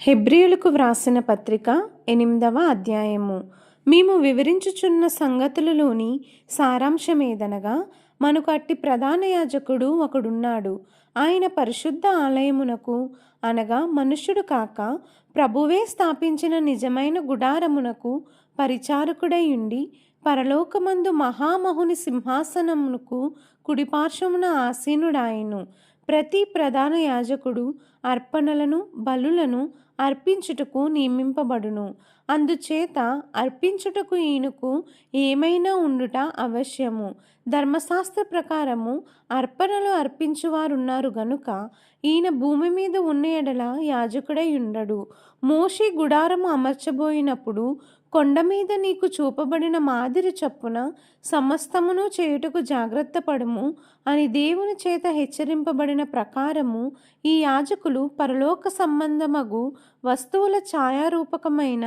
హెబ్రీయులకు వ్రాసిన పత్రిక 8వ అధ్యాయము. మేము వివరించుచున్న సంగతులలోని సారాంశమేదనగా, మనకు అట్టి ప్రధాన యాజకుడు ఒకడున్నాడు. ఆయన పరిశుద్ధ ఆలయమునకు, అనగా మనుష్యుడు కాక ప్రభువే స్థాపించిన నిజమైన గుడారమునకు పరిచారకుడై ఉండి, పరలోకమందు మహామహుని సింహాసనమునకు కుడిపార్శ్వమున ఆసీనుడాయెను. ప్రతి ప్రధాన యాజకుడు అర్పణలను బలులను అర్పించుటకు నియమింపబడును. అందుచేత అర్పించుటకు ఈయనకు ఏమైనా ఉండుట అవశ్యము. ధర్మశాస్త్ర ప్రకారము అర్పణలు అర్పించువారున్నారు గనుక ఈయన భూమి మీద ఉన్న ఎడల యాజకుడై ఉండడు. మోషే గుడారము అమర్చబోయినప్పుడు కొండ మీద నీకు చూపబడిన మాదిరి చొప్పున సమస్తమును చేయుటకు జాగ్రత్త పడుము అని దేవుని చేత హెచ్చరింపబడిన ప్రకారము ఈ యాజకులు పరలోక సంబంధమగు వస్తువుల ఛాయారూపకమైన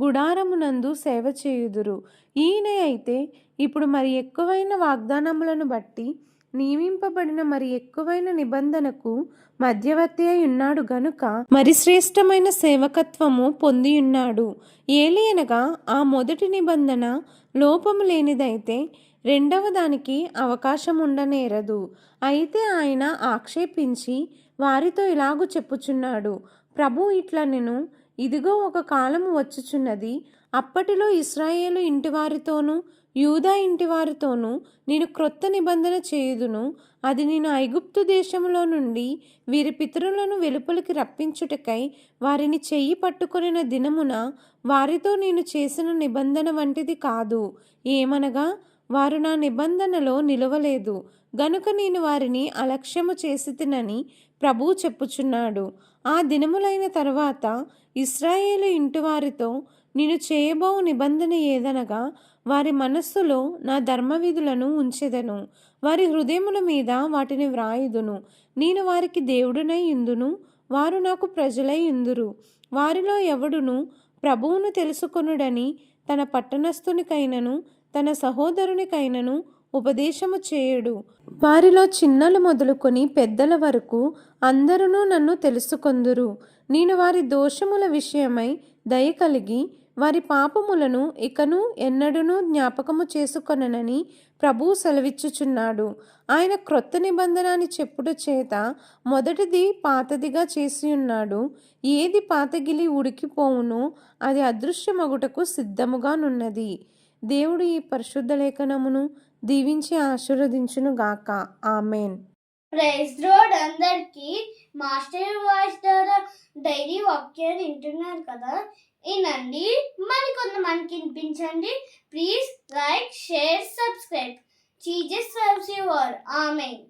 గుడారమునందు సేవ చేయుదురు. ఈయన అయితే ఇప్పుడు మరి ఎక్కువైన వాగ్దానములను బట్టి నియమింపబడిన మరి ఎక్కువైన నిబంధనకు మధ్యవర్తి అయి ఉన్నాడు గనుక మరి శ్రేష్టమైన సేవకత్వము పొందియున్నాడు. ఏలియనగా ఆ మొదటి నిబంధన లోపము లేనిదైతే రెండవ దానికి అవకాశం ఉండనేరదు. అయితే ఆయన ఆక్షేపించి వారితో ఇలాగు చెప్పుచున్నాడు, ప్రభు ఇట్లనెను, ఇదిగో ఒక కాలము వచ్చుచున్నది, అప్పటిలో ఇశ్రాయేలు ఇంటివారితోనూ యూదా ఇంటివారితోనూ నేను క్రొత్త నిబంధన చేయుదును. అది నేను ఐగుప్తు దేశములో నుండి వీరి పితరులను వెలుపలికి రప్పించుటకై వారిని చెయ్యి పట్టుకొనిన దినమున వారితో నేను చేసిన నిబంధన వంటిది కాదు. ఏమనగా, వారు నా నిబంధనలో నిలవలేదు గనుక నేను వారిని అలక్ష్యము చేసితినని ప్రభువు చెప్పుచున్నాడు. ఆ దినములైన తర్వాత ఇశ్రాయేలు ఇంటివారితో నేను చేయబో నిబంధన ఏదనగా, వారి మనస్సులో నా ధర్మవిధులను ఉంచెదను, వారి హృదయముల మీద వాటిని వ్రాయుదును. నేను వారికి దేవుడునై యుందును, వారు నాకు ప్రజలై యుందురు. వారిలో ఎవడును ప్రభువును తెలుసుకొనుడని తన పట్టణస్థునికైనను తన సహోదరునికైనను ఉపదేశము చేయడు. వారిలో చిన్నలు మొదలుకొని పెద్దల వరకు అందరూ నన్ను తెలుసుకొందురు. నేను వారి దోషముల విషయమై దయ కలిగి వారి పాపములను ఇకను ఎన్నడూనూ జ్ఞాపకము చేసుకొననని ప్రభువు సెలవిచ్చుచున్నాడు. ఆయన క్రొత్త నిబంధన అని చెప్పుడు చేత మొదటిది పాతదిగా చేసియున్నాడు. ఏది పాతగిలి ఉడికిపోవునో అది అదృశ్యమగుటకు సిద్ధముగానున్నది. దేవుడు ఈ పరిశుద్ధ లేఖనమును దీవించి ఆశీర్వదించును గాక. ఆమెన్. ప్రైజ్ లార్డ్ అందరికీ. మాస్టర్ వాయిస్ ద్వారా డైలీ వాక్యాలు వింటున్నారు కదా, వినండి, మరి కొంతమందికి వినిపించండి. Please like, share, subscribe. Jesus loves you all. Amen.